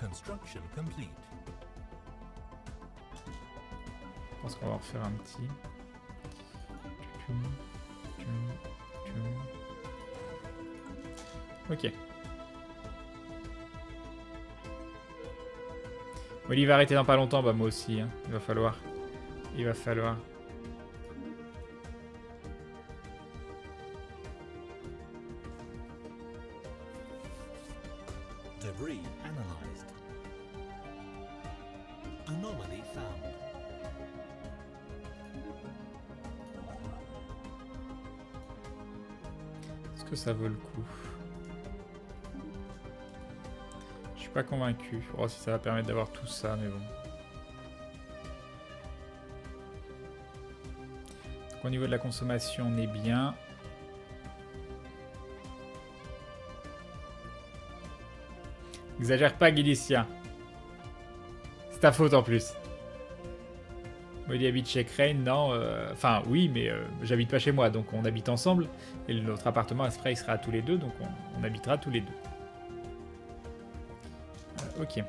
Construction complete. Je pense qu'on va refaire un petit. Ok. Oli va arrêter dans pas longtemps, bah moi aussi, hein. Il va falloir. Il va falloir. Debris analyzed. Anomaly found. Est-ce que ça vaut le coup? Je suis pas convaincu. Oh, si ça va permettre d'avoir tout ça, mais bon. Donc, au niveau de la consommation, on est bien. Exagère pas, Guilicia. C'est ta faute en plus. Molly habite chez Crane, non. Enfin, oui, mais j'habite pas chez moi, donc on habite ensemble. Et notre appartement à Spray sera à tous les deux, donc on habitera tous les deux. Ok.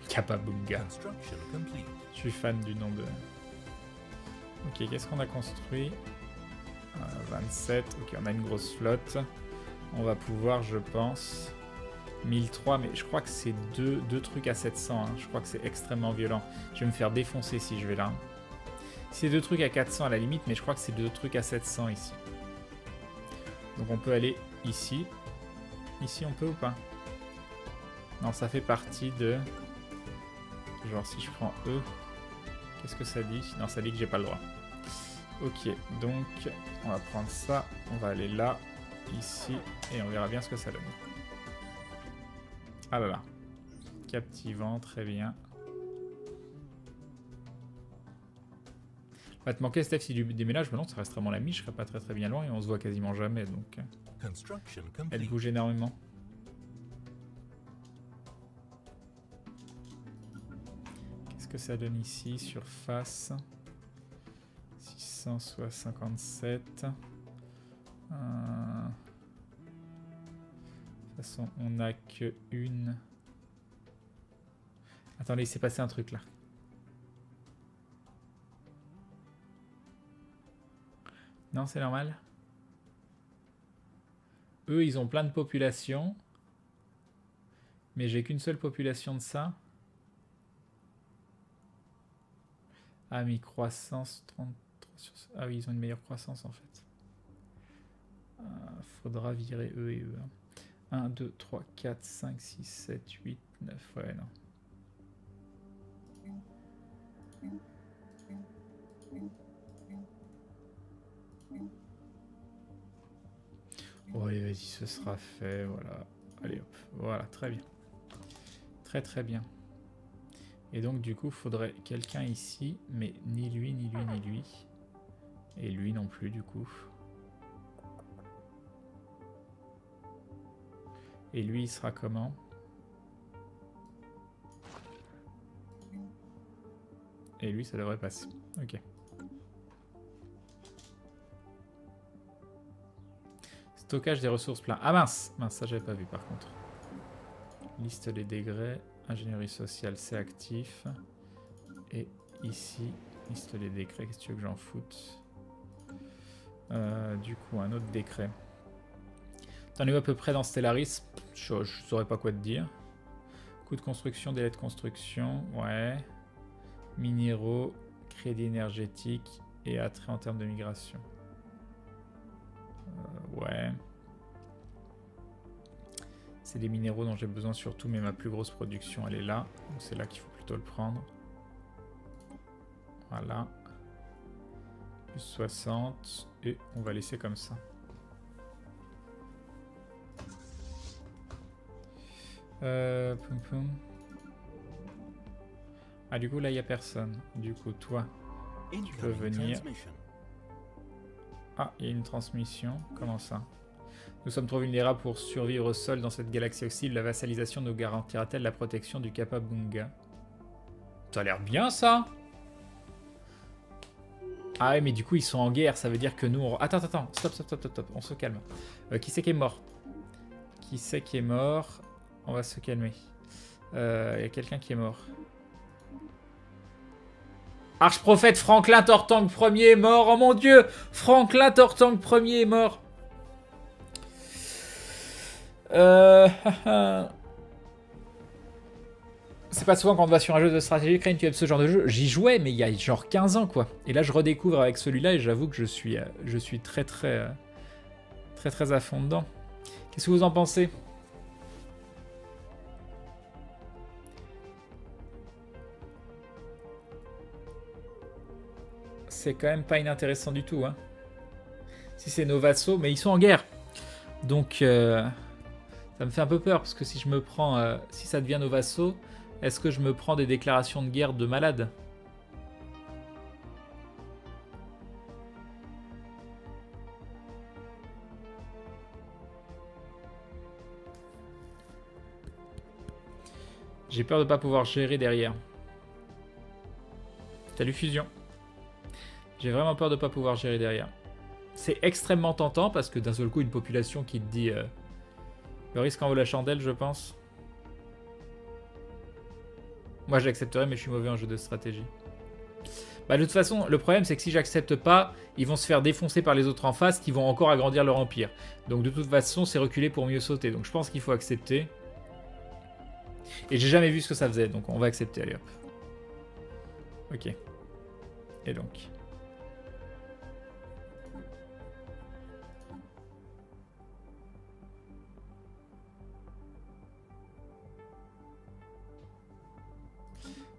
Kapabunga. Construction complete. Je suis fan du nom de... Ok, qu'est-ce qu'on a construit 27. Ok, on a une grosse flotte. On va pouvoir, je pense... 1003, mais je crois que c'est deux trucs à 700. Hein. Je crois que c'est extrêmement violent. Je vais me faire défoncer si je vais là. C'est deux trucs à 400 à la limite, mais je crois que c'est deux trucs à 700 ici. Donc on peut aller ici. Ici on peut ou pas? Non, ça fait partie de... Genre si je prends E, qu'est-ce que ça dit? Non, ça dit que j'ai pas le droit. Ok, donc on va prendre ça. On va aller là, ici, et on verra bien ce que ça donne. Ah là là. Captivant, très bien. Va te manquer, Steph, si du déménage, mais non, ça reste vraiment la je serai pas très bien loin et on se voit quasiment jamais, donc... Construction Elle complete. bouge énormément. Qu'est-ce que ça donne ici, surface 657. De toute façon, on n'a que une... Attendez, il s'est passé un truc là. Non, c'est normal. Eux, ils ont plein de populations. Mais j'ai qu'une seule population de ça. Ah, mais croissance 33 sur... Ah oui, ils ont une meilleure croissance en fait. Faudra virer eux et eux. 1, 2, 3, 4, 5, 6, 7, 8, 9. Ouais, non. Ouais, vas-y, ce sera fait. Voilà. Allez hop. Voilà, très bien. Très bien. Et donc, du coup, faudrait quelqu'un ici. Mais ni lui, ni lui, ni lui. Et lui non plus, du coup. Et lui, il sera comment? Et lui, ça devrait passer. Ok. Stockage des ressources plein. Ah mince! Mince, ça j'avais pas vu par contre. Liste des décrets. Ingénierie sociale, c'est actif. Et ici, liste des décrets. Qu'est-ce que tu veux que j'en foute? Du coup, un autre décret. T'en es où à peu près dans Stellaris? Je saurais pas quoi te dire. Coût de construction, délai de construction. Ouais. Minéraux, crédit énergétique et attrait en termes de migration. Ouais. C'est des minéraux dont j'ai besoin surtout, mais ma plus grosse production, elle est là. Donc c'est là qu'il faut plutôt le prendre. Voilà. Plus 60. Et on va laisser comme ça. Poum poum. Ah, du coup, là, il n'y a personne. Du coup, toi, tu peux venir. Ah, il y a une transmission. Comment ça? Nous sommes trop vulnérables pour survivre au sol dans cette galaxie hostile. La vassalisation nous garantira-t-elle la protection du Kapabunga? Ça a l'air bien, ça! Ah ouais, mais du coup, ils sont en guerre. Ça veut dire que nous... Attends. Stop. On se calme. Qui c'est qui est mort? Qui c'est qui est mort? On va se calmer. Il y a quelqu'un qui est mort. Archprophète Franklin Tortank Ier est mort. Oh mon dieu! Franklin Tortank Ier est mort. C'est pas souvent quand on va sur un jeu de stratégie Crane, tu aimes ce genre de jeu. J'y jouais, mais il y a genre 15 ans, quoi. Et là, je redécouvre avec celui-là et j'avoue que je suis très à fond dedans. Qu'est-ce que vous en pensez? C'est quand même pas inintéressant du tout, hein. Si c'est nos vassaux, mais ils sont en guerre. Donc, ça me fait un peu peur, parce que si je me prends... si ça devient nos vassaux, est-ce que je me prends des déclarations de guerre de malade? J'ai peur de pas pouvoir gérer derrière. Salut Fusion. J'ai vraiment peur de pas pouvoir gérer derrière. C'est extrêmement tentant parce que d'un seul coup, une population qui te dit le risque en vaut la chandelle, je pense. Moi, j'accepterais, mais je suis mauvais en jeu de stratégie. Bah, de toute façon, le problème, c'est que si j'accepte pas, ils vont se faire défoncer par les autres en face qui vont encore agrandir leur empire. Donc, de toute façon, c'est reculer pour mieux sauter. Donc, je pense qu'il faut accepter. Et j'ai jamais vu ce que ça faisait, donc on va accepter, allez hop. Ok. Et donc...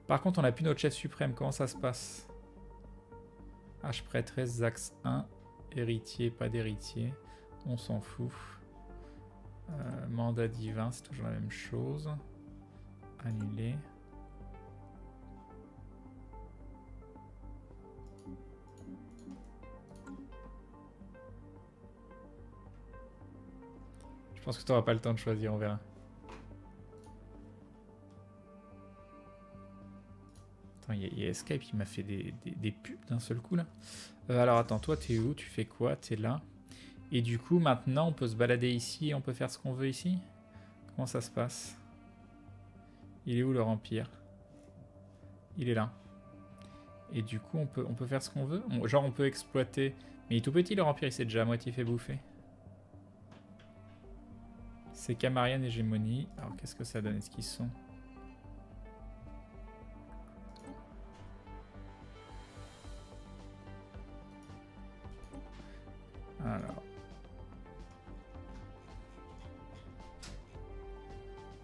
Par contre, on n'a plus notre chef suprême. Comment ça se passe? H prêtresse, Zax 1. Héritier, pas d'héritier. On s'en fout. Mandat divin, c'est toujours la même chose. Annuler. Je pense que tu n'auras pas le temps de choisir, on verra. Il y a Escape qui m'a fait des pubs d'un seul coup là. Alors attends, toi t'es où? Tu fais quoi? T'es là. Et du coup maintenant on peut se balader ici et on peut faire ce qu'on veut ici? Comment ça se passe? Il est où leur empire? Il est là. Et du coup on peut faire ce qu'on veut? Genre on peut exploiter... Mais il est tout petit leur empire, il s'est déjà à moitié fait bouffer. C'est Camarian hégémonie. Alors qu'est-ce que ça donne? Est-ce qu'ils sont... Alors.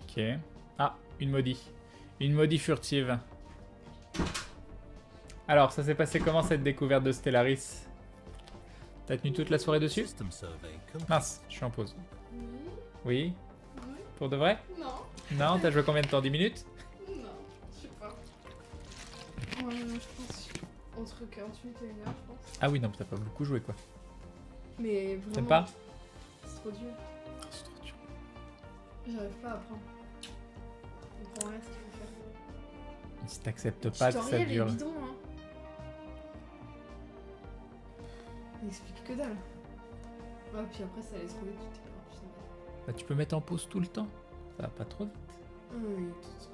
Ok. Ah, une maudit. Une maudit furtive. Alors, ça s'est passé comment cette découverte de Stellaris? T'as tenu toute la soirée dessus? Mince, je suis en pause. Oui? Pour de vrai? Non. Non, t'as joué combien de temps? 10 minutes? Non, je sais pas. Ouais, je pense entre 48 et 1 heure, je pense. Ah oui, non, mais t'as pas beaucoup joué, quoi. Mais vraiment... T'aimes pas? C'est trop dur. Oh, c'est trop dur. J'arrive pas à apprendre. Je comprends rien ce qu'il faut faire. Si t'acceptes pas que ça dure... Bidon, hein. Il explique que dalle. Ouais, puis après ça allait trop vite, tu t'es pas putain. Bah, tu peux mettre en pause tout le temps. Ça va pas trop vite. Oui, tout truc.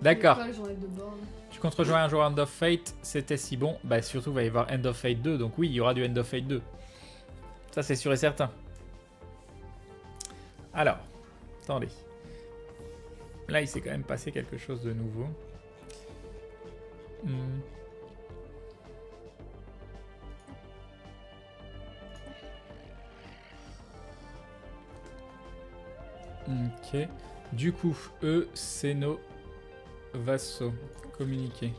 D'accord. J'en ai de bornes. Tu comptes rejoindre un jour End of Fate, c'était si bon. Bah surtout il va y avoir End of Fate 2, donc oui, il y aura du End of Fate 2. Ça c'est sûr et certain. Alors, attendez. Là il s'est quand même passé quelque chose de nouveau. Ok. Du coup, eux, c'est nos vassaux. Communiquer.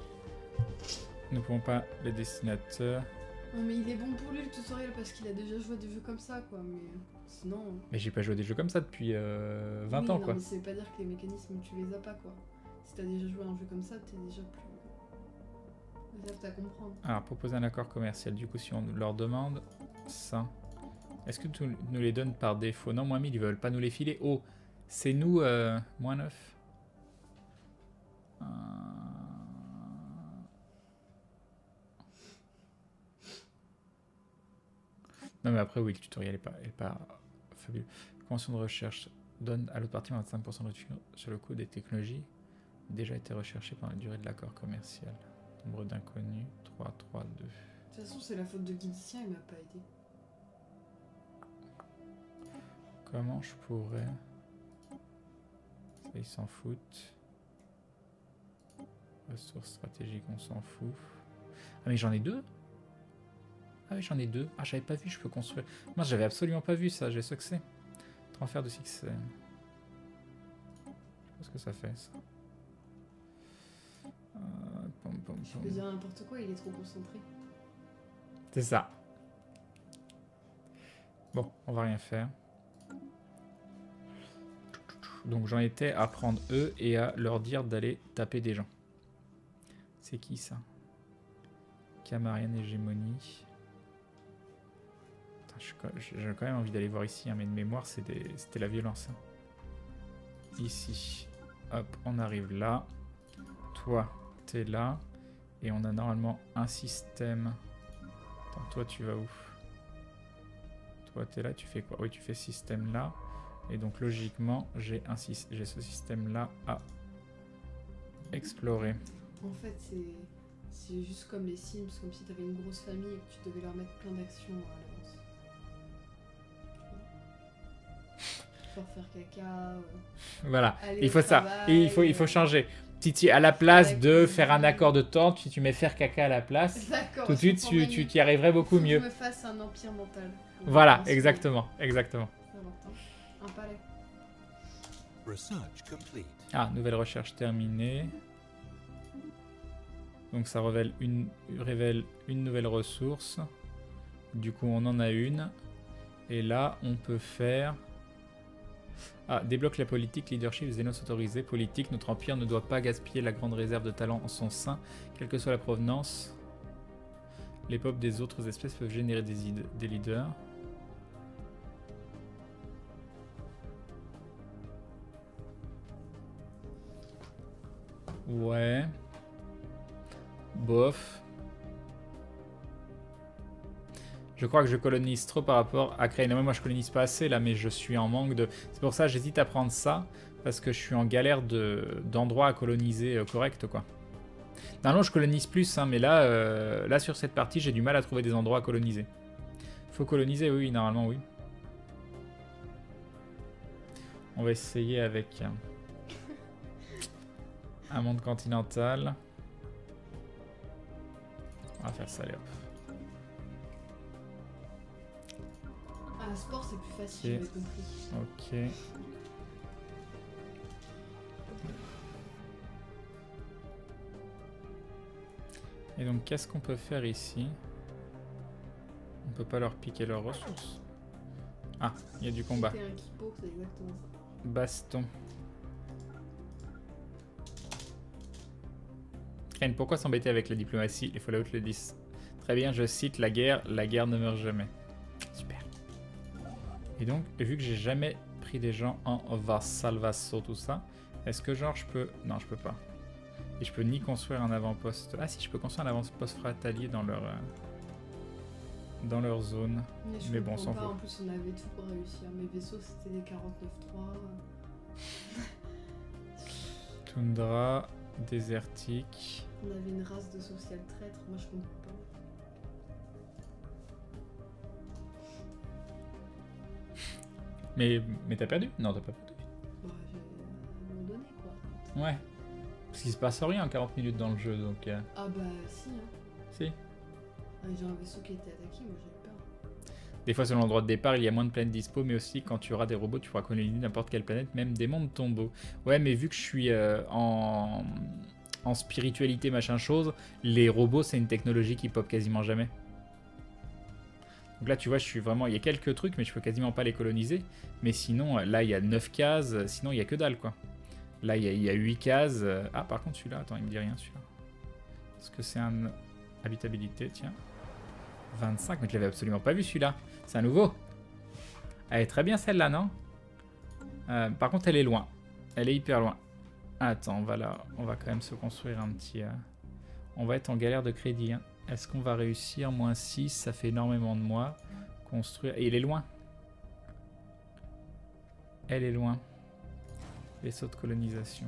Nous ne pouvons pas les destinateurs. Non mais il est bon pour lui le tutoriel parce qu'il a déjà joué à des jeux comme ça quoi, mais sinon... Mais j'ai pas joué à des jeux comme ça depuis 20 oui, ans non, quoi. Mais ça veut pas dire que les mécanismes tu les as pas quoi. Si t'as déjà joué à un jeu comme ça, t'es déjà plus apte à comprendre. Alors, proposer un accord commercial. Du coup, si on leur demande ça, est-ce que tu nous les donnes par défaut? Non, moins 1000, ils veulent pas nous les filer. Oh, c'est nous, moins 9. Non, mais après, oui, le tutoriel est pas fabuleux. Convention de recherche donne à l'autre partie 25% de réduction sur le coût des technologies déjà été recherchées pendant la durée de l'accord commercial. Nombre d'inconnus, 3, 3, 2. De toute façon, c'est la faute de Guilicien, il m'a pas aidé. Comment je pourrais... Ça, ils s'en foutent. Ressources stratégiques, on s'en fout. Ah, mais j'en ai deux? Ah oui, j'en ai deux. Ah, j'avais pas vu, je peux construire. Moi, j'avais absolument pas vu ça, j'ai succès. Transfert de succès. Je sais pas ce que ça fait, ça. Je peux dire n'importe quoi, il est trop concentré. C'est ça. Bon, on va rien faire. Donc j'en étais à prendre eux et à leur dire d'aller taper des gens. C'est qui ça? Camarian hégémonie. J'ai quand même envie d'aller voir ici, hein, mais de mémoire c'était la violence. Hein. Ici. Hop, on arrive là. Toi, t'es là. Et on a normalement un système. Attends, toi tu vas où? Toi t'es là, tu fais quoi? Oui, tu fais système là. Et donc logiquement, j'ai ce système là à explorer. En fait, c'est juste comme les Sims, comme si t'avais une grosse famille et que tu devais leur mettre plein d'actions à l'avance. Genre faire caca. Voilà, Aller il au faut ça. travail, Et il faut changer. Si à la place de faire un accord de temps, tu mets faire caca à la place. D'accord. Tout de suite, tu y arriverais beaucoup Faut que mieux. je me fasse un empire mental. Voilà, exactement. C'est important. Un palais. Research complete. Ah, nouvelle recherche terminée. Donc ça révèle une nouvelle ressource. Du coup, on en a une. Et là, on peut faire... Ah, débloque la politique, leadership, Xénos autorisé, politique. Notre empire ne doit pas gaspiller la grande réserve de talent en son sein, quelle que soit la provenance. Les peuples des autres espèces peuvent générer des leaders. Ouais. Bof. Je crois que je colonise trop par rapport à Crane. Moi, je colonise pas assez là, mais je suis en manque de... C'est pour ça que j'hésite à prendre ça, parce que je suis en galère d'endroits à coloniser correct, quoi. Normalement, je colonise plus, hein, mais là, là, sur cette partie, j'ai du mal à trouver des endroits à coloniser. Faut coloniser, oui, normalement, oui. On va essayer avec un monde continental. On va faire ça, allez hop. Ah, sport, c'est plus facile, j'avais compris. Ok. Et donc, qu'est-ce qu'on peut faire ici? On peut pas leur piquer leurs ressources. Ah, il y a du combat. C'était un kippo, c'est exactement ça. Baston. Crane, pourquoi s'embêter avec la diplomatie? Les Fallout le disent. Très bien, je cite la guerre ne meurt jamais. Super. Et donc, vu que j'ai jamais pris des gens en vassal, tout ça, est-ce que genre je peux... Non, je peux pas. Et je peux ni construire un avant-poste... Ah si, je peux construire un avant-poste frontalier dans leur zone. Mais bon, sans pas. faut. En plus, on avait tout pour réussir. Mes vaisseaux, c'était des 49.3. Toundra, désertique. On avait une race de social traître. Moi, je comprends pas. Mais t'as perdu? Non, t'as pas perdu. Bah, j'ai à un moment donné, quoi. Ouais. Parce qu'il se passe rien en 40 minutes dans le jeu, donc... Ah bah, si, hein. Si. Ah, j'ai un vaisseau qui a été attaqué, moi, j'ai eu peur. Des fois, selon l'endroit de départ, il y a moins de planètes dispo, mais aussi, quand tu auras des robots, tu pourras coloniser n'importe quelle planète, même des mondes tombeaux. Ouais, mais vu que je suis en spiritualité, machin chose, les robots, c'est une technologie qui pop quasiment jamais. Donc là, tu vois, je suis vraiment... Il y a quelques trucs, mais je peux quasiment pas les coloniser. Mais sinon, là, il y a 9 cases. Sinon, il y a que dalle, quoi. Là, il y a 8 cases. Ah, par contre, celui-là, attends, il me dit rien, celui-là. Est-ce que c'est un... Habitabilité, tiens. 25, mais je l'avais absolument pas vu, celui-là. C'est un nouveau. Elle est très bien, celle-là, non? Par contre, elle est loin. Elle est hyper loin. Attends, on va quand même se construire un petit... On va être en galère de crédit, hein. Est-ce qu'on va réussir? -6, ça fait énormément de mois. Construire. Et il est loin. Elle est loin. Vaisseau de colonisation.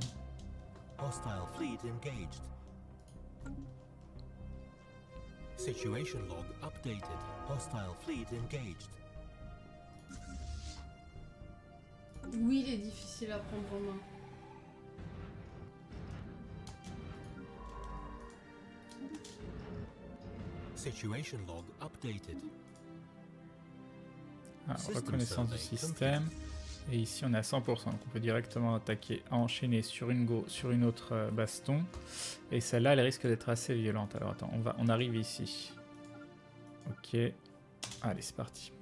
Hostile fleet engaged. Situation log updated. Hostile fleet engaged. Oui, il est difficile à prendre en main. Situation log updated. Ah, System reconnaissance du survey système. Et ici on est à 100%, donc on peut directement attaquer, enchaîner sur une autre baston. Et celle-là, elle risque d'être assez violente. Alors attends, on arrive ici. Ok. Allez, c'est parti.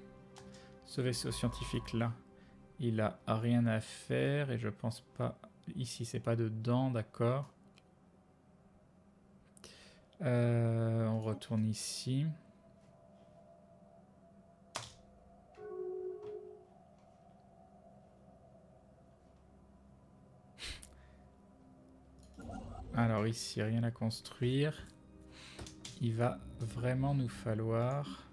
Ce vaisseau scientifique là, il a rien à faire et je pense pas... Ici, c'est pas dedans, d'accord. On retourne ici. Alors ici, rien à construire. Il va vraiment nous falloir...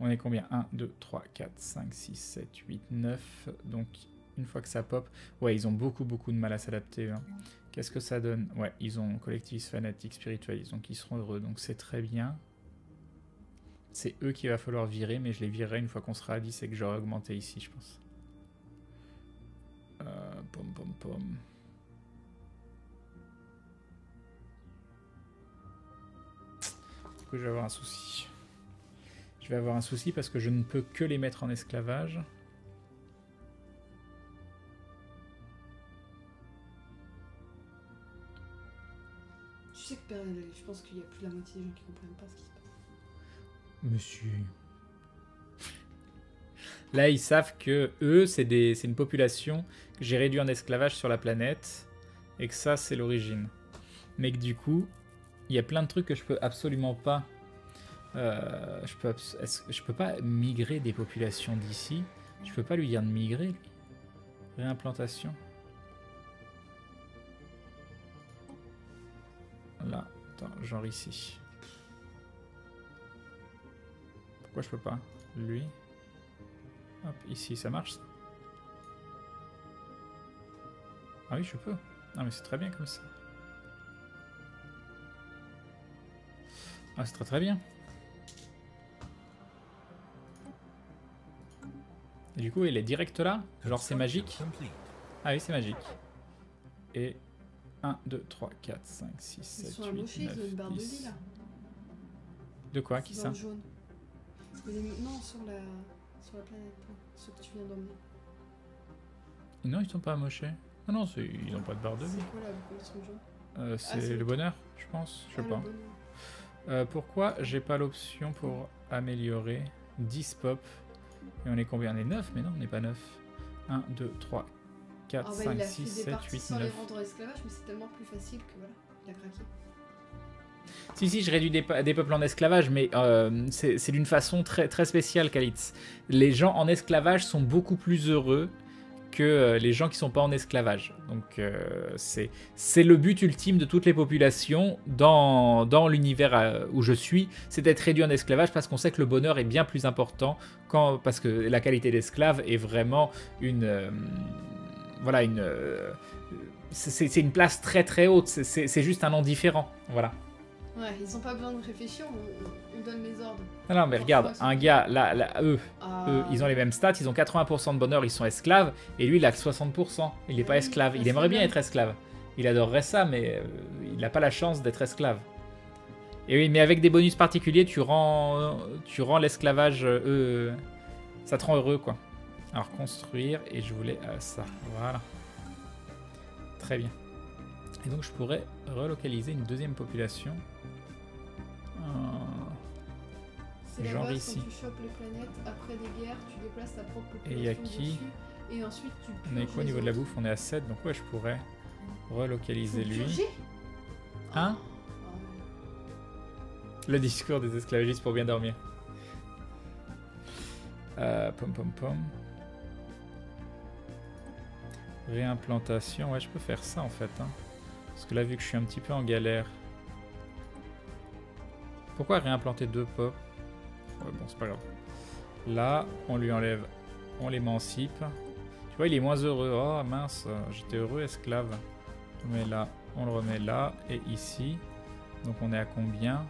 On est combien? 1, 2, 3, 4, 5, 6, 7, 8, 9. Donc une fois que ça pop... Ouais, ils ont beaucoup de mal à s'adapter. Hein. Qu'est-ce que ça donne? Ouais, ils ont collectivisme, fanatique, spiritualiste. Donc ils seront heureux. Donc c'est très bien. C'est eux qu'il va falloir virer. Mais je les virerai une fois qu'on sera à 10 et que j'aurai augmenté ici, je pense. Pom pom pom. Du coup, je vais avoir un souci. Je vais avoir un souci parce que je ne peux que les mettre en esclavage. Tu sais que je pense qu'il y a plus de la moitié des gens qui comprennent pas ce qui se passe. Monsieur. Là, ils savent que eux, c'est une population que j'ai réduite en esclavage sur la planète et que ça, c'est l'origine. Mais que du coup, il y a plein de trucs que je peux absolument pas. Je peux pas migrer des populations d'ici. Je peux pas lui dire de migrer. Réimplantation. Là, attends, genre ici. Pourquoi je peux pas? Lui. Hop, ici, ça marche ça? Ah oui, je peux. Non, mais c'est très bien comme ça. Ah, c'est très bien. Et du coup, il est direct là. Genre, c'est magique. Ah oui, c'est magique. Et 1, 2, 3, 4, 5, 6, 7, 8, 9, 10. De quoi? Qui ça? Jaune. Non, sur la planète, ceux que tu viens d'emmener. Non, ils sont pas amochés. Ah non, ils n'ont pas de barre de vie. C'est quoi là, pourquoi ils sont jaunes? C'est le bonheur, je pense. Je sais pas. Pourquoi j'ai pas l'option pour améliorer 10 pop? Et on est combien? On est 9, mais non, on n'est pas 9. 1, 2, 3, 4, 5, 6, 7, 8, sans 9. les rendre en esclavage, mais c'est tellement plus facile que voilà, il a craqué. Si, je réduis des peuples en esclavage, mais c'est d'une façon très spéciale, Kalitz. Les gens en esclavage sont beaucoup plus heureux que les gens qui sont pas en esclavage. Donc c'est le but ultime de toutes les populations dans l'univers où je suis, c'est d'être réduit en esclavage parce qu'on sait que le bonheur est bien plus important parce que la qualité d'esclave est vraiment c'est une place très haute, c'est juste un nom différent, voilà. Ouais, ils ont pas besoin de réfléchir, on donne les ordres. Non, mais regarde, un gars, eux, ils ont les mêmes stats, ils ont 80% de bonheur, ils sont esclaves, et lui, il a que 60%. Il n'est pas esclave. Il aimerait bien être esclave. Il adorerait ça, mais il n'a pas la chance d'être esclave. Et oui, mais avec des bonus particuliers, tu rends l'esclavage, ça te rend heureux, quoi. Alors, construire, et je voulais ça. Voilà. Très bien. Et donc, je pourrais relocaliser une deuxième population. C'est genre la base, ici. quand tu chopes les planètes, après des guerres, tu déplaces ta propre population. Et il y a qui? dessus, et ensuite tu On est quoi au niveau de la bouffe? On est à 7, donc ouais, je pourrais relocaliser lui. Hein? Le discours des esclavagistes pour bien dormir. Pom. Réimplantation, ouais, je peux faire ça en fait. Hein. Parce que là, vu que je suis un petit peu en galère. Pourquoi réimplanter 2 pop? Ouais, bon, c'est pas grave. Là, on lui enlève, on l'émancipe. Tu vois, il est moins heureux. Oh mince, j'étais heureux esclave. On le met là, on le remet là et ici. Donc on est à combien?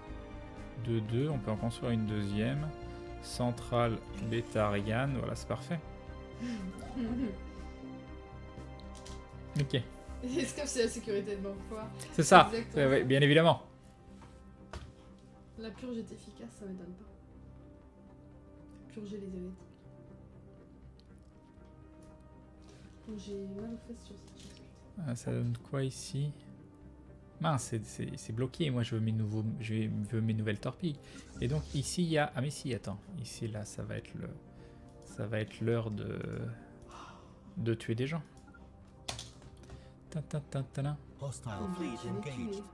De 2, on peut en construire une deuxième. Centrale Bétarian, voilà, c'est parfait. Ok. Esclave, c'est la sécurité de l'emploi. C'est ça, Exactement. ouais, bien évidemment. La purge est efficace, ça m'étonne pas. Purger les hérétiques. J'ai mal aux fesses sur cette chose. Ah, ça donne quoi ici? Mince, c'est bloqué. Moi, je veux mes nouvelles torpilles. Et donc ici, il y a... Ah mais si, attends. Ici, là, ça va être l'heure de tuer des gens. Hostile Oh, fleet je l'ai tué. engaged.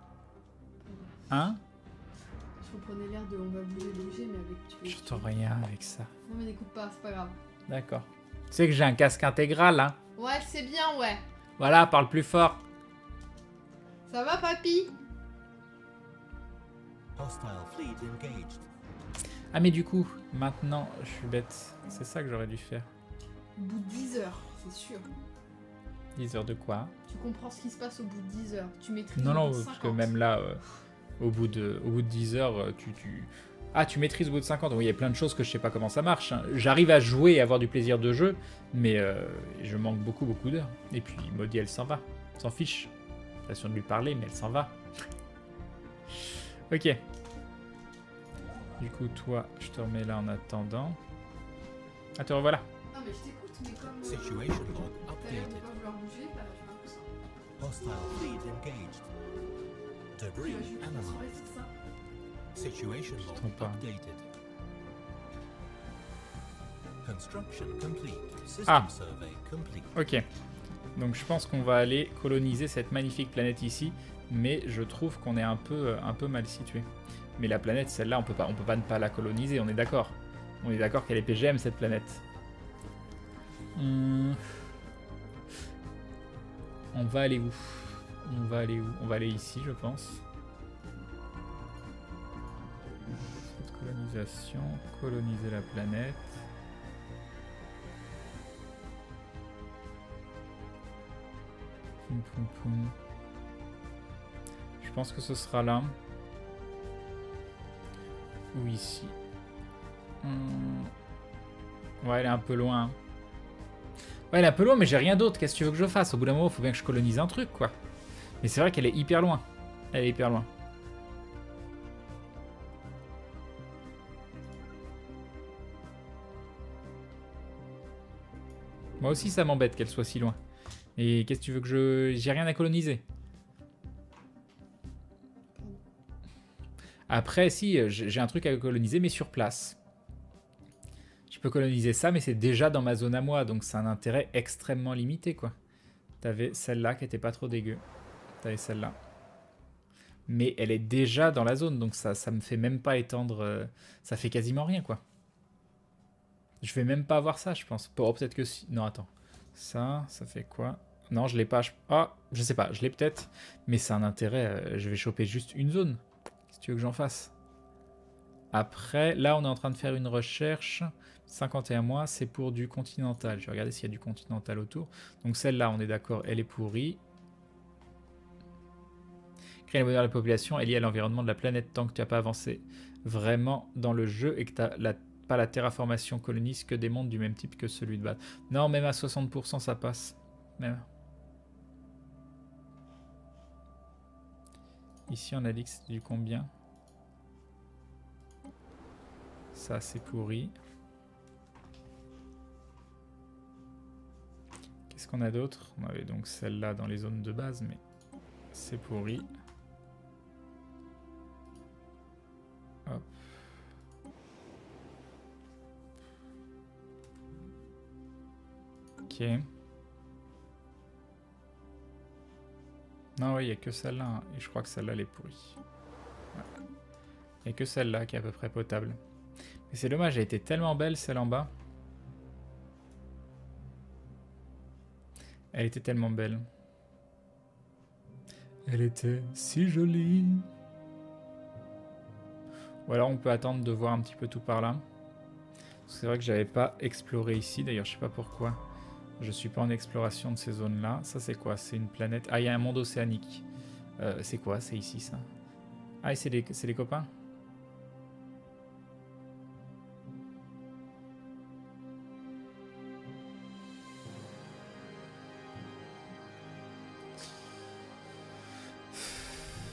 Hein? Je reprenais l'air de on va bouger, mais avec tuer. J'entends rien avec ça. Non mais n'écoute pas, c'est pas grave. D'accord. Tu sais que j'ai un casque intégral, hein? Ouais, c'est bien, ouais. Voilà, parle plus fort. Ça va, papy? Hostile fleet engaged. Ah mais du coup, maintenant, je suis bête. C'est ça que j'aurais dû faire. Au bout de 10 heures, c'est sûr. 10 heures de quoi? Tu comprends ce qui se passe au bout de 10 heures. Tu maîtrises Non, au non, bout de parce que 50. même là, au bout de 10 heures, Ah, tu maîtrises au bout de 50. Oui, il y a plein de choses que je sais pas comment ça marche, hein. J'arrive à jouer et avoir du plaisir de jeu, mais je manque beaucoup d'heures. Et puis, Maudit, elle s'en va. S'en fiche. L'impression de lui parler, mais elle s'en va. Ok. Du coup, toi, je te remets là en attendant. Ah, te revoilà. Non mais je t'écoute, mais comme... Situation log t'as l'air de updated. pas vouloir bouger, bah tu vas pousser. Hostile fleet engaged. Tu Debris vas juste analyzed. t'assurer, c'est ça. Situation log t'entends pas. updated. Construction complete. System Ah. survey complete. Ok. Donc je pense qu'on va aller coloniser cette magnifique planète ici, mais je trouve qu'on est un peu mal situé. Mais la planète, celle-là, on peut pas ne pas la coloniser, on est d'accord. On est d'accord qu'elle est PGM, cette planète. On va aller où? On va aller ici, je pense. Cette colonisation, coloniser la planète. Poum, poum, poum. Je pense que ce sera là. Ou ici. Ouais, elle est un peu loin. Ouais, elle est un peu loin, mais j'ai rien d'autre. Qu'est-ce que tu veux que je fasse? Au bout d'un moment, il faut bien que je colonise un truc, quoi. Mais c'est vrai qu'elle est hyper loin. Elle est hyper loin. Moi aussi, ça m'embête qu'elle soit si loin. Et qu'est-ce que tu veux que je... J'ai rien à coloniser. Après, si, j'ai un truc à coloniser, mais sur place. Je peux coloniser ça, mais c'est déjà dans ma zone à moi, donc c'est un intérêt extrêmement limité, quoi. T'avais celle-là qui était pas trop dégueu. T'avais celle-là. Mais elle est déjà dans la zone, donc ça me fait même pas étendre... ça fait quasiment rien, quoi. Je vais même pas avoir ça, je pense. Oh, peut-être que si... Non, attends. Ça fait quoi? Non, je l'ai pas. Ah, je sais pas, je l'ai peut-être. Mais c'est un intérêt, je vais choper juste une zone. Qu'est-ce que tu veux que j'en fasse? Après, là, on est en train de faire une recherche. 51 mois, c'est pour du continental. Je vais regarder s'il y a du continental autour. Donc celle-là, on est d'accord, elle est pourrie. Créer le bonheur de la population est lié à l'environnement de la planète tant que tu n'as pas avancé vraiment dans le jeu et que tu n'as pas la terraformation colonise que des mondes du même type que celui de base. Non, même à 60%, ça passe. Même. Ici, on a dit que c'était du combien? Ça, c'est pourri. Qu'est-ce qu'on a d'autre? On avait donc celle-là dans les zones de base, mais c'est pourri. Hop. Ok. Non, oui, il n'y a que celle-là, hein, et je crois que celle-là, elle est pourrie. Ouais. Il n'y a que celle-là qui est à peu près potable. Mais c'est dommage, elle était tellement belle, celle en bas. Elle était tellement belle. Elle était si jolie. Ou alors on peut attendre de voir un petit peu tout par là. C'est vrai que j'avais pas exploré ici. D'ailleurs, je sais pas pourquoi. Je suis pas en exploration de ces zones-là. Ça, c'est quoi? C'est une planète. Ah, il y a un monde océanique. C'est quoi? C'est ici, ça? Ah, et c'est les copains?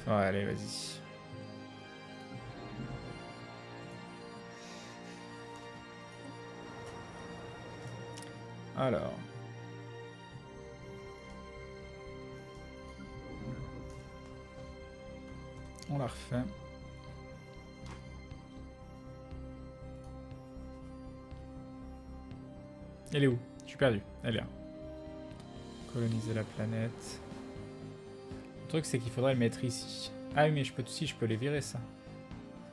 Ouais, allez, vas-y. Alors. On la refait. Elle est où? Je suis perdu. Elle est là. Coloniser la planète. Le truc, c'est qu'il faudrait le mettre ici. Ah oui, mais je peux les virer, ça.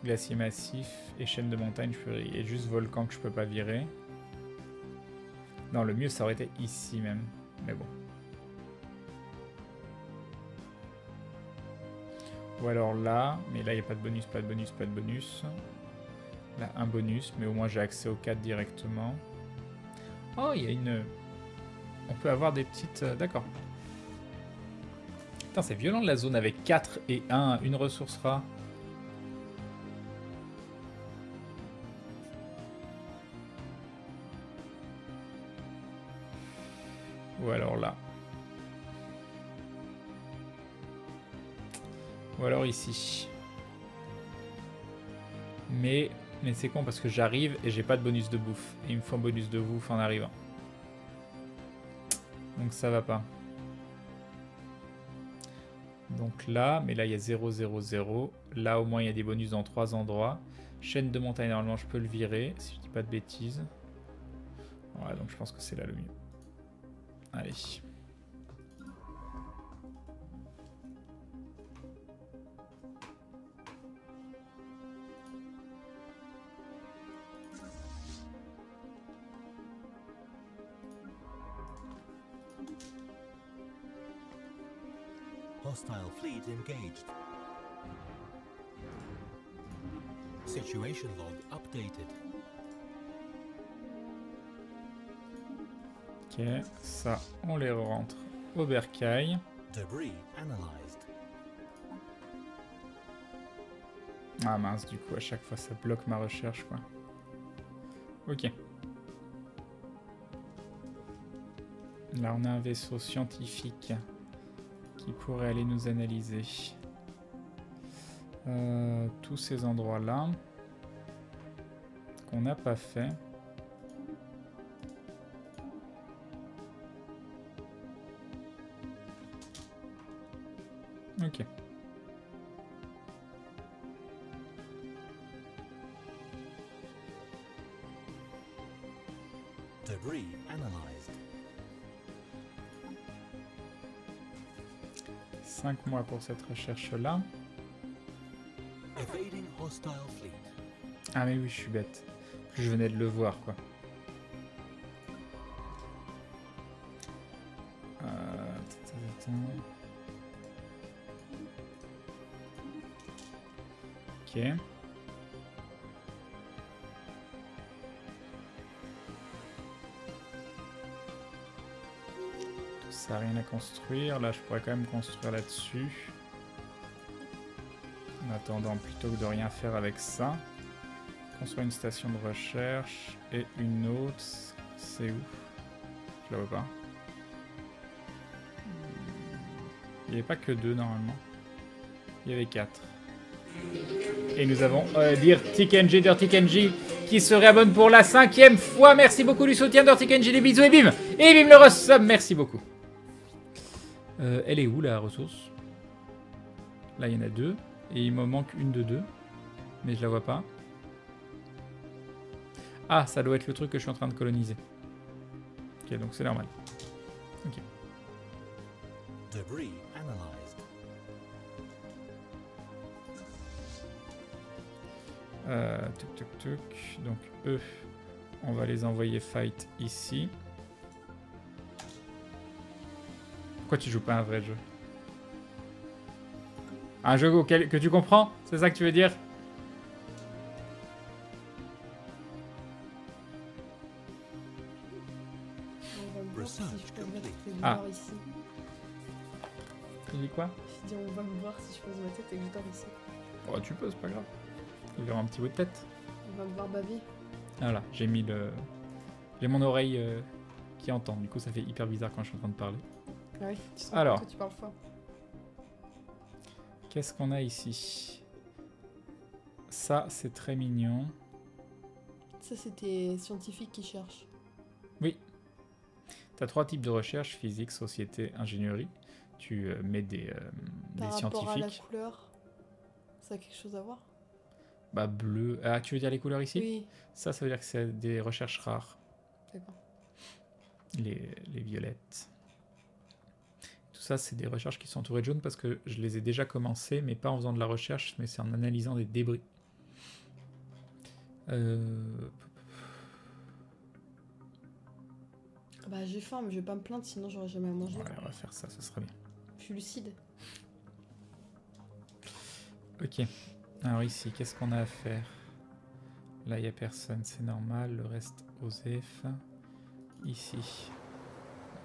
Glacier massif et chaîne de montagne, je peux... Et juste volcan que je peux pas virer. Non, le mieux, ça aurait été ici même. Mais bon. Ou alors là. Mais là, il n'y a pas de bonus, pas de bonus, pas de bonus. Là, un bonus. Mais au moins, j'ai accès aux 4 directement. Oh, il y a une... On peut avoir des petites... D'accord. Putain, c'est violent la zone avec 4 et 1. Une ressource rare. Ou alors là. Ou alors ici. Mais c'est con parce que j'arrive et j'ai pas de bonus de bouffe. Et il me faut un bonus de bouffe en arrivant. Donc ça va pas. Donc là, mais là il y a 0, 0, 0. Là au moins il y a des bonus dans 3 endroits. Chaîne de montagne, normalement je peux le virer, si je dis pas de bêtises. Ouais, donc je pense que c'est là le mieux. Allez. Hostile fleet engaged. Situation log updated. Ok, ça, on les rentre au bercail. Debris analyzed. Ah mince, du coup, à chaque fois, ça bloque ma recherche, quoi. Ok. Là, on a un vaisseau scientifique qui pourrait aller nous analyser. Tous ces endroits-là qu'on n'a pas fait. Ok. Debris analyzed. 5 mois pour cette recherche-là. Evading hostile fleet. Ah mais oui, je suis bête. Plus je venais de le voir, quoi. Ok. Tout ça, rien à construire. Là, je pourrais quand même construire là-dessus. En attendant, plutôt que de rien faire avec ça. Construire une station de recherche et une autre. C'est où? Je la vois pas. Il n'y avait pas que 2 normalement. Il y avait 4. Et nous avons Dirty Kenji qui se réabonne pour la 5e fois. Merci beaucoup du soutien, Dirty Kenji. Des bisous et bim! Et bim le resub. Merci beaucoup. Elle est où la ressource? Là, il y en a 2. Et il me manque une de 2. Mais je la vois pas. Ah, ça doit être le truc que je suis en train de coloniser. Ok, donc c'est normal. Ok. Debris analyzed. Tuc. Donc eux, on va les envoyer fight ici. Pourquoi tu joues pas un vrai jeu? Un jeu auquel que tu comprends? C'est ça que tu veux dire? va voir si je peux mettre tes Ah. dehors ici. Il dit quoi? Je dis on va me voir si je pose ma tête et que je dors ici. Oh, tu peux, c'est pas grave. Il verra un petit bout de tête. On va me voir baver. Voilà, j'ai mis le... J'ai mon oreille qui entend, du coup ça fait hyper bizarre quand je suis en train de parler. Ah oui, tu sens Alors. que tu parles fort. Qu'est-ce qu'on a ici? Ça, c'est très mignon. Ça, c'était scientifique qui cherche. Oui. Tu as 3 types de recherche, physique, société, ingénierie. Tu mets des Par rapport à la scientifiques. couleur, ça a quelque chose à voir? Bah bleu. Ah, tu veux dire les couleurs ici? Oui, Ça veut dire que c'est des recherches rares. d'accord. Les violettes. Tout ça, c'est des recherches qui sont entourées de jaune parce que je les ai déjà commencées, mais pas en faisant de la recherche, mais c'est en analysant des débris. Ah bah j'ai faim, mais je vais pas me plaindre, sinon j'aurais jamais à manger. Ouais, on va faire ça, ça serait bien. Je suis lucide. Ok. Alors ici, qu'est-ce qu'on a à faire? Là, il n'y a personne, c'est normal. Le reste, OSEF. Ici,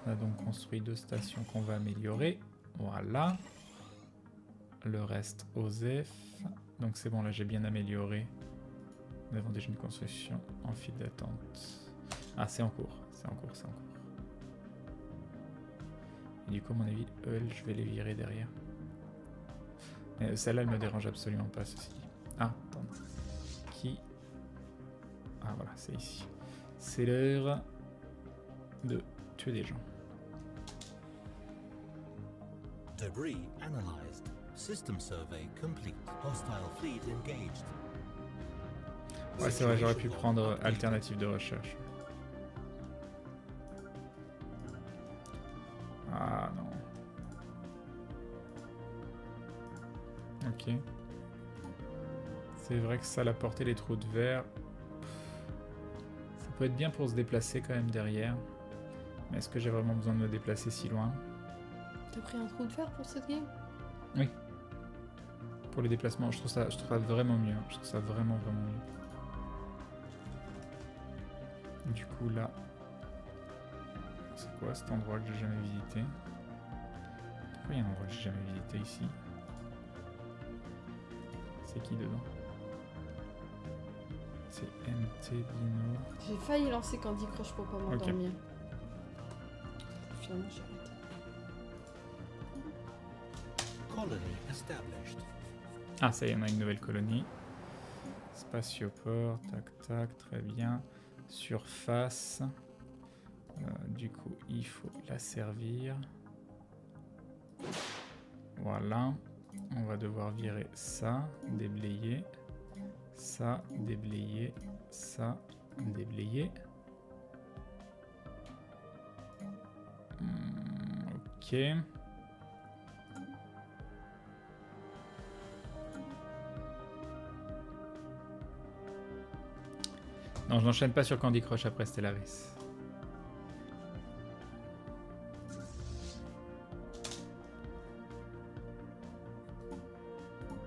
on a donc construit 2 stations qu'on va améliorer. Voilà. Le reste, OSEF. Donc c'est bon, là, j'ai bien amélioré. Nous avons déjà une construction en file d'attente. Ah, c'est en cours. C'est en cours, c'est en cours. Et du coup, à mon avis, eux, je vais les virer derrière. Mais celle-là, elle me dérange absolument pas, ceci dit. Ah, attends. Qui... Ah, voilà, c'est ici. C'est l'heure de tuer des gens. Debris analyzed. System survey complete. Hostile fleet engaged. Ouais, c'est vrai, j'aurais pu prendre alternative de recherche. Ah, non. Ok. C'est vrai que ça, la portée, les trous de verre... Ça peut être bien pour se déplacer quand même derrière. Mais est-ce que j'ai vraiment besoin de me déplacer si loin? T'as pris un trou de fer pour cette game? Oui. Pour les déplacements, je trouve ça vraiment mieux. Je trouve ça vraiment mieux. Du coup, là... C'est quoi cet endroit que j'ai jamais visité? Pourquoi il y a un endroit que j'ai jamais visité ici? C'est qui dedans? C'est MT Dino. J'ai failli lancer Candy Crush pour pas m'endormir. Finalement, j'ai arrêté. Colony established. Ah, ça y est, on a une nouvelle colonie. Spatioport, tac tac, très bien. Surface. Du coup, il faut la servir. Voilà. On va devoir virer ça, déblayer. Ça, déblayer. Ça, déblayer. Ok. Non, je n'enchaîne pas sur Candy Crush après Stellaris.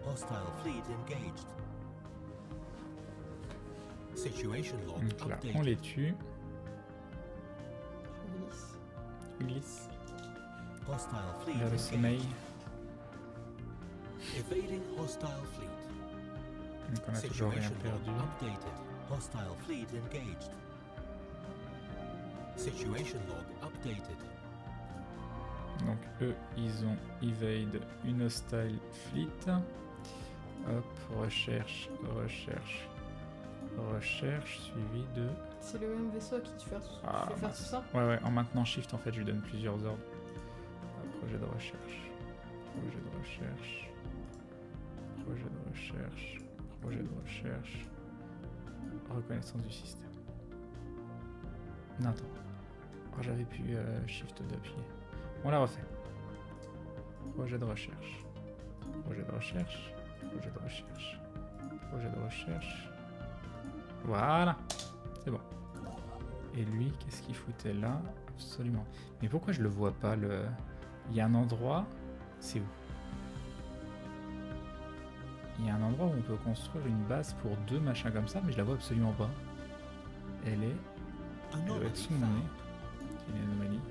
Hostile fleet engaged. Situation log Donc là, on updated. les tue. Je glisse. Tu glisses Hostile fleet vers le engaged. sommeil. Evading hostile fleet. Donc on a toujours rien Situation log perdu. updated. Hostile fleet engaged. Situation log updated. Donc eux, ils ont evade une hostile fleet. Hop, recherche, recherche, recherche, suivi de... C'est le même vaisseau à qui tu fais Ah, faire mince. tout ça? Ouais, ouais, en maintenant shift, en fait, je lui donne plusieurs ordres. Projet de recherche, projet de recherche, projet de recherche, projet de recherche, reconnaissance du système. Non, attends. Oh, j'avais pu shift d'appuyer. On la refait. Projet de recherche, projet de recherche, projet de recherche, projet de recherche. Voilà, c'est bon. Et lui, qu'est-ce qu'il foutait là? Absolument. Mais pourquoi je le vois pas le... Il y a un endroit... C'est où? Il y a un endroit où on peut construire une base pour 2 machins comme ça, mais je la vois absolument pas. Elle doit être Anomaly sous mon nez. found. qu'il y a une anomalie.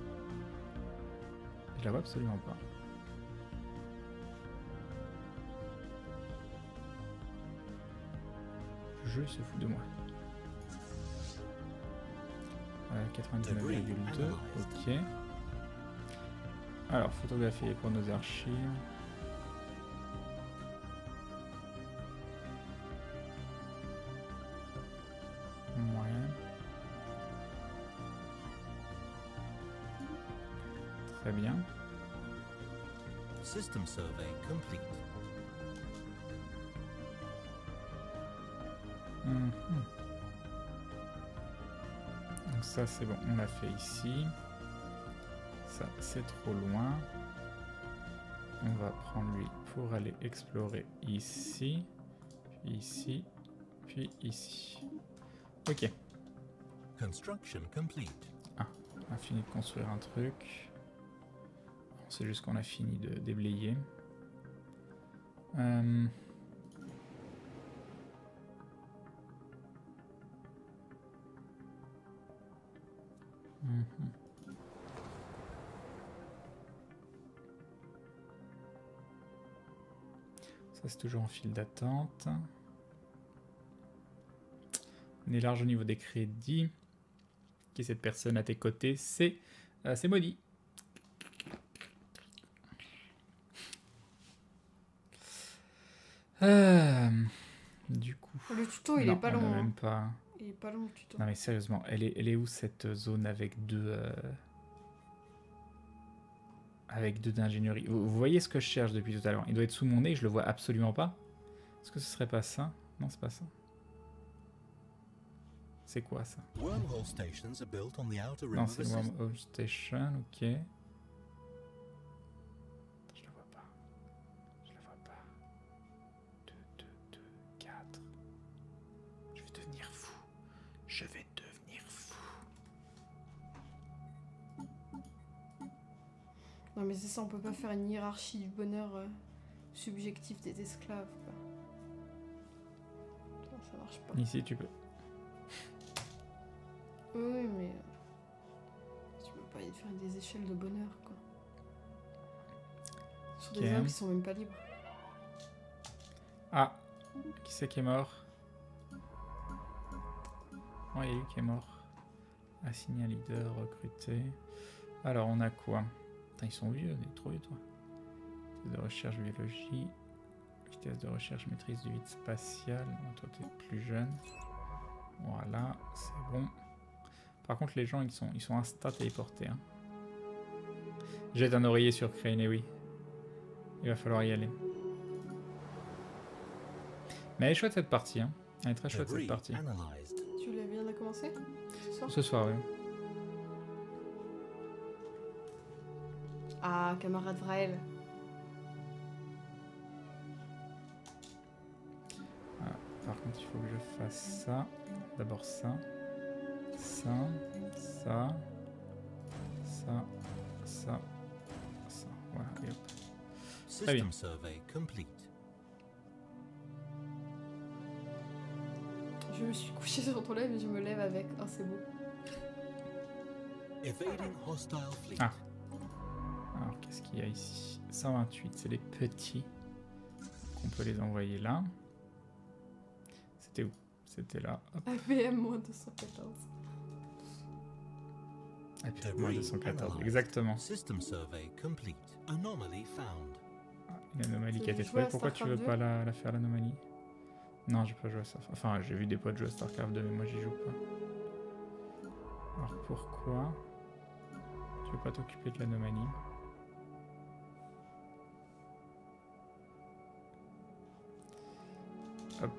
Je la vois absolument pas. Le jeu se fout de moi. 99,2, ok. Alors, photographier pour nos archives. Ouais. Très bien. System survey complete. Mhm. Donc ça c'est bon, on l'a fait ici. Ça c'est trop loin. On va prendre lui pour aller explorer ici, puis ici, puis ici. Ok. Construction complete. On a fini de construire un truc. C'est juste qu'on a fini de déblayer. Ça c'est toujours en file d'attente. On est large au niveau des crédits. Qui est cette personne à tes côtés? C'est Maudit. Du coup. Le tuto, il non, est pas on long. a Hein. même pas. Il est pas long, le tuto. Non mais sérieusement, elle est où cette zone avec deux d'ingénierie? Vous voyez ce que je cherche depuis tout à l'heure? Il doit être sous mon nez, je le vois absolument pas. Est-ce que ce serait pas ça? Non, c'est pas ça. C'est quoi ça? Wormhole stations are built on the outer rim Non, of c'est a le system. Wormhole Station, ok. Je la vois pas. Je la vois pas. 2, 2, 2, 4. Je vais devenir fou. Je vais devenir fou. Non, mais c'est ça, on peut pas faire une hiérarchie du bonheur subjectif des esclaves, quoi. Ça marche pas. Ici, tu peux. Oui, mais tu peux pas y faire des échelles de bonheur, quoi. Sur des Ok. hommes qui sont même pas libres. Ah, qui c'est qui est mort? Oh, il y a lui qui est mort. Assigné un leader, recruté. Alors, on a quoi? Putain, ils sont vieux, on est trop vieux, toi. Vitesse de recherche biologie. Vitesse de recherche maîtrise du vide spatial. Bon, toi, t'es plus jeune. Voilà, c'est bon. Par contre, les gens, ils sont insta téléportés. Hein. Jette un oreiller sur Crane, et oui. Il va falloir y aller. Mais elle est chouette cette partie. Hein. Elle est très chouette cette Debris partie. analyzed. Tu l'as bien commencé ce soir? Ce soir, oui. Ah, camarade Vrael. Par contre, il faut que je fasse ça. D'abord ça. Ça. Ça. Ça. Ça. Ça. Voilà, et hop. System survey complete. Je me suis couchée sur ton lèvre et je me lève avec. Oh, c'est beau. Evading hostile fleet. Ah. Alors, qu'est-ce qu'il y a ici? 128, c'est les petits. On peut les envoyer là. C'était où? C'était là. Hop. APM moins 214. Et puis, Debris moins 214. analyzed. Exactement. System survey complete. Anomaly found. Ah, une anomalie qui a Tu été veux jouer trouvée. à Pourquoi tu StarCraft veux pas la faire l'anomalie? Non, j'ai pas joué à ça. Enfin, j'ai vu des potes jouer à StarCraft 2, mais moi j'y joue pas. Alors pourquoi tu veux pas t'occuper de l'anomalie? Hop.